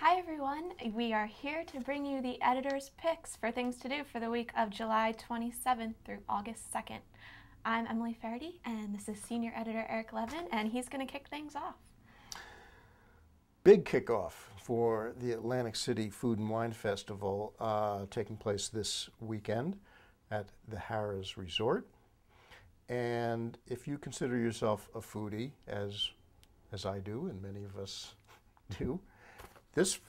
Hi everyone, we are here to bring you the editor's picks for things to do for the week of July 27th through August 2nd. I'm Emily Faherty and this is senior editor Eric Levin, and he's going to kick things off. Big kickoff for the Atlantic City Food and Wine Festival taking place this weekend at the Harrah's Resort. And if you consider yourself a foodie, as I do and many of us do,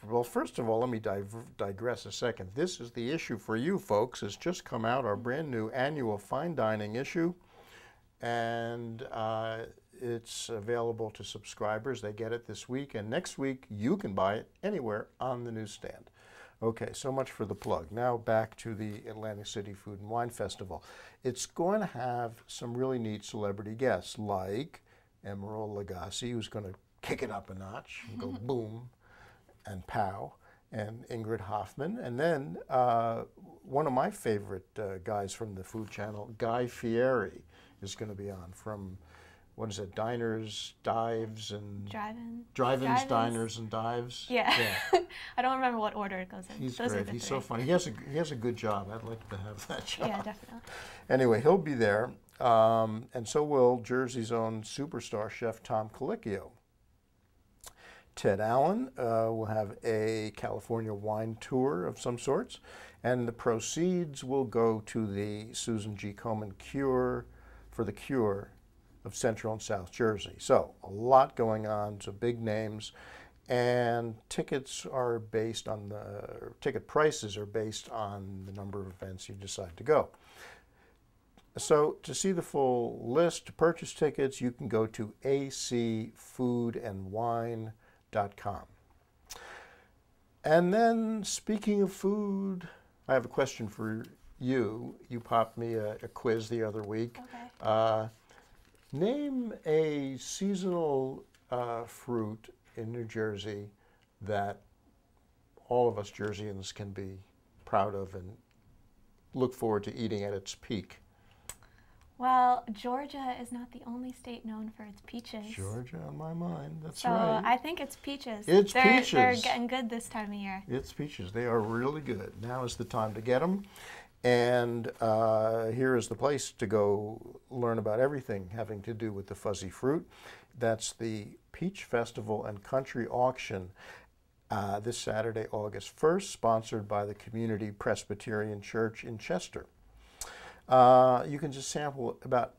well, first of all, let me digress a second. This is the issue for you folks. It's just come out, our brand new annual fine dining issue, and it's available to subscribers. They get it this week, and next week you can buy it anywhere on the newsstand. Okay, so much for the plug. Now back to the Atlantic City Food and Wine Festival. It's going to have some really neat celebrity guests like Emeril Lagasse, who's going to kick it up a notch and go boom and pow, and Ingrid Hoffman. And then one of my favorite guys from the Food Channel, Guy Fieri, is going to be on from, what is it, Diners, Dives, and... Drive-ins, Diners, and Dives. Yeah. I don't remember what order it goes in. He's great. He's so funny. He has a good job. I'd like to have that job. Yeah, definitely. Anyway, he'll be there, and so will Jersey's own superstar chef Tom Colicchio. Ted Allen will have a California wine tour of some sorts, and the proceeds will go to the Susan G. Komen Cure for the Cure of Central and South Jersey. So a lot going on, some big names, and tickets are based on ticket prices are based on the number of events you decide to go. So to see the full list, to purchase tickets, you can go to acfoodandwine.com. And then, speaking of food, I have a question for you. You popped me a quiz the other week. Okay. Name a seasonal fruit in New Jersey that all of us Jerseyans can be proud of and look forward to eating at its peak. Well, Georgia is not the only state known for its peaches. Georgia on my mind, that's so right. I think it's peaches. It's peaches. They're getting good this time of year. It's peaches. They are really good. Now is the time to get them. And here is the place to go learn about everything having to do with the fuzzy fruit. That's the Peach Festival and Country Auction this Saturday, August 1st, sponsored by the Community Presbyterian Church in Chester. You can just sample about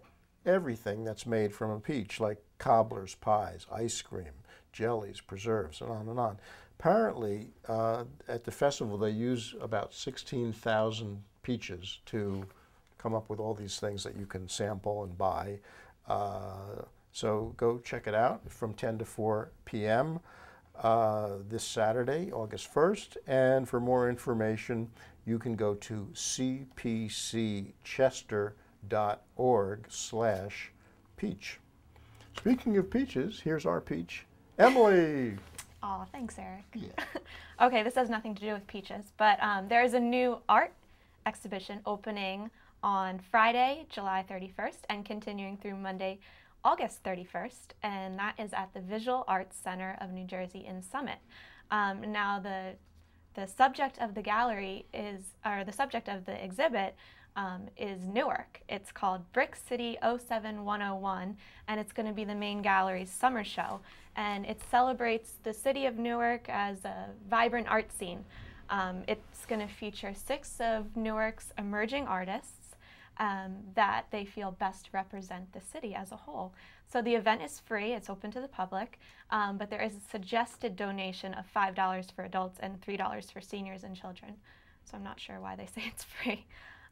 everything that's made from a peach, like cobblers, pies, ice cream, jellies, preserves, and on and on. Apparently, at the festival, they use about 16,000 peaches to come up with all these things that you can sample and buy. So go check it out from 10 to 4 p.m. This Saturday, August 1st. And for more information, you can go to cpcchester.org/peach. Speaking of peaches, here's our peach, Emily. Oh, thanks, Eric. Yeah. Okay, this has nothing to do with peaches, but there is a new art exhibition opening on Friday, July 31st, and continuing through Monday, August 31st, and that is at the Visual Arts Center of New Jersey in Summit. Now, the subject of the gallery the subject of the exhibit is Newark. It's called Brick City 07101, and it's going to be the main gallery's summer show. And it celebrates the city of Newark as a vibrant art scene. It's going to feature 6 of Newark's emerging artists that they feel best represent the city as a whole. So the event is free, it's open to the public, but there is a suggested donation of $5 for adults and $3 for seniors and children. So I'm not sure why they say it's free.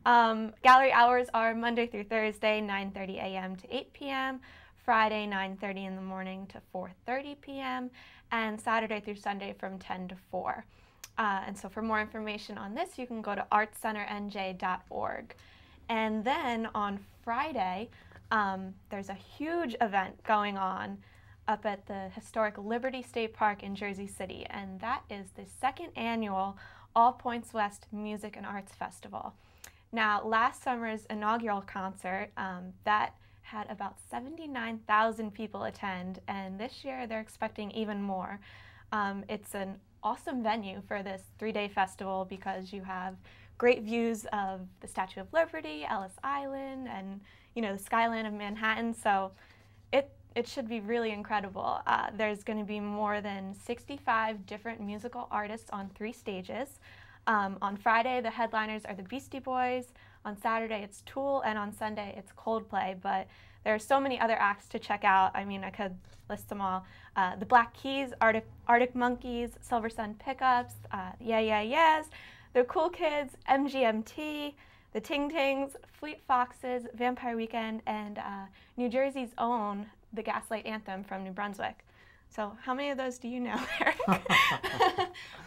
Gallery hours are Monday through Thursday, 9:30 a.m. to 8 p.m., Friday, 9:30 in the morning to 4:30 p.m., and Saturday through Sunday from 10 to 4. And so for more information on this, you can go to artscenternj.org. And then on Friday, there's a huge event going on up at the historic Liberty State Park in Jersey City, and that is the 2nd annual All Points West Music and Arts Festival. Now, last summer's inaugural concert, that had about 79,000 people attend, and this year they're expecting even more. It's an awesome venue for this 3-day festival because you have great views of the Statue of Liberty, Ellis Island, and the skyline of Manhattan. So it should be really incredible. There's going to be more than 65 different musical artists on 3 stages. On Friday, the headliners are the Beastie Boys. On Saturday, it's Tool, and on Sunday, it's Coldplay. But there are so many other acts to check out. I mean, I could list them all. The Black Keys, Arctic Monkeys, Silver Sun Pickups, Yeah Yeah Yeahs, The Cool Kids, MGMT, the Ting Tings, Fleet Foxes, Vampire Weekend, and New Jersey's own The Gaslight Anthem from New Brunswick. So how many of those do you know, Eric?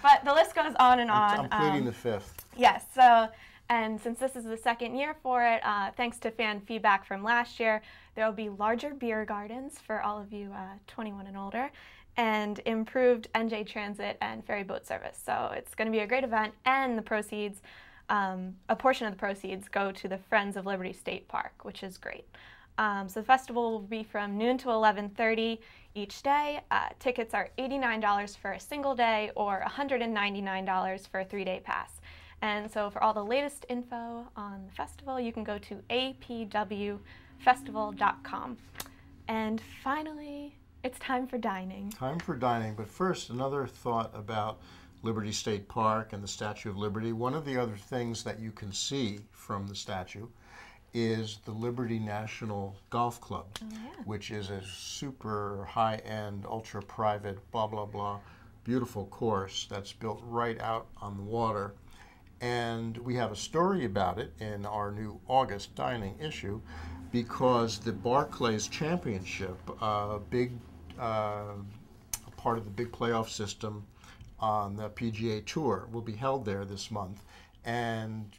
But the list goes on and on. I'm pleading the fifth. Yes. So, and since this is the second year for it, thanks to fan feedback from last year, there will be larger beer gardens for all of you 21 and older, and improved NJ Transit and ferry boat service. So it's going to be a great event, and the proceeds, a portion of the proceeds go to the Friends of Liberty State Park, which is great. So the festival will be from noon to 11:30 each day. Tickets are $89 for a single day or $199 for a 3-day pass. And so for all the latest info on the festival, you can go to apwfestival.com. And finally, it's time for dining. Time for dining, but first, another thought about Liberty State Park and the Statue of Liberty. One of the other things that you can see from the statue is the Liberty National Golf Club, which is a super high-end, ultra-private, blah, blah, blah, beautiful course that's built right out on the water. And we have a story about it in our new August dining issue because the Barclays Championship, big part of the big playoff system on the PGA Tour, will be held there this month. And,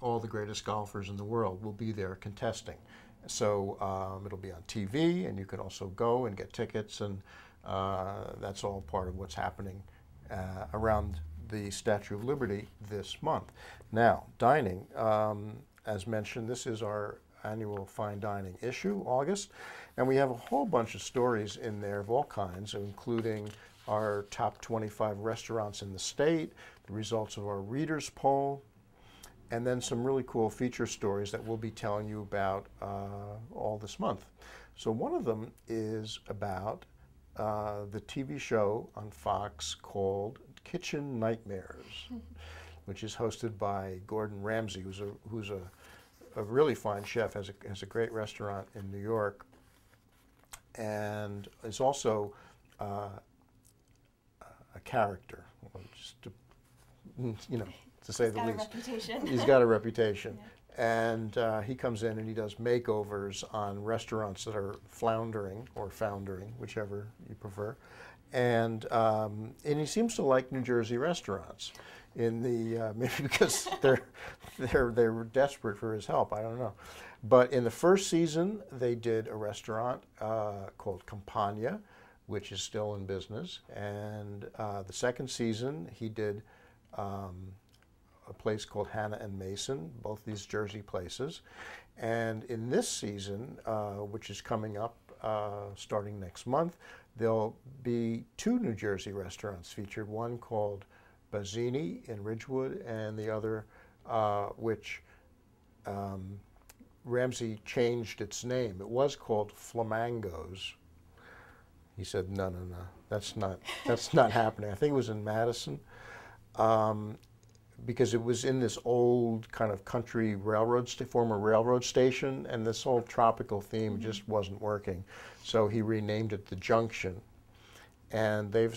all the greatest golfers in the world will be there contesting. So it'll be on TV, and you can also go and get tickets, and that's all part of what's happening around the Statue of Liberty this month. Now, dining, as mentioned, this is our annual fine dining issue, August, and we have a whole bunch of stories in there of all kinds, including our top 25 restaurants in the state, the results of our readers poll, and then some really cool feature stories that we'll be telling you about all this month. So one of them is about the TV show on Fox called Kitchen Nightmares, which is hosted by Gordon Ramsay, who's a really fine chef, has a great restaurant in New York, and is also a character, just to, to say the least. He's got a reputation. Yeah. And he comes in and he does makeovers on restaurants that are floundering or foundering, whichever you prefer. And he seems to like New Jersey restaurants. Maybe because they're desperate for his help. I don't know. But in the first season, they did a restaurant called Campagna, which is still in business. And the second season, he did a place called Hannah and Mason, both these Jersey places. And in this season, which is coming up starting next month, there'll be 2 New Jersey restaurants featured, one called Bazzini in Ridgewood, and the other, which Ramsay changed its name. It was called Flamingos. He said, no, that's not happening. I think it was in Madison. Because it was in this old kind of country former railroad station, and this whole tropical theme just wasn't working. So he renamed it the Junction, and they've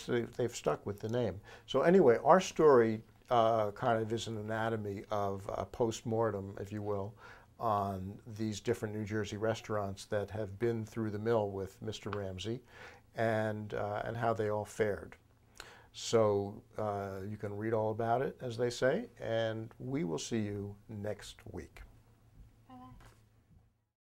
stuck with the name. So anyway, our story kind of is an anatomy of a post-mortem, if you will, on these different New Jersey restaurants that have been through the mill with Mr. Ramsay, and how they all fared. So you can read all about it, as they say, and we will see you next week.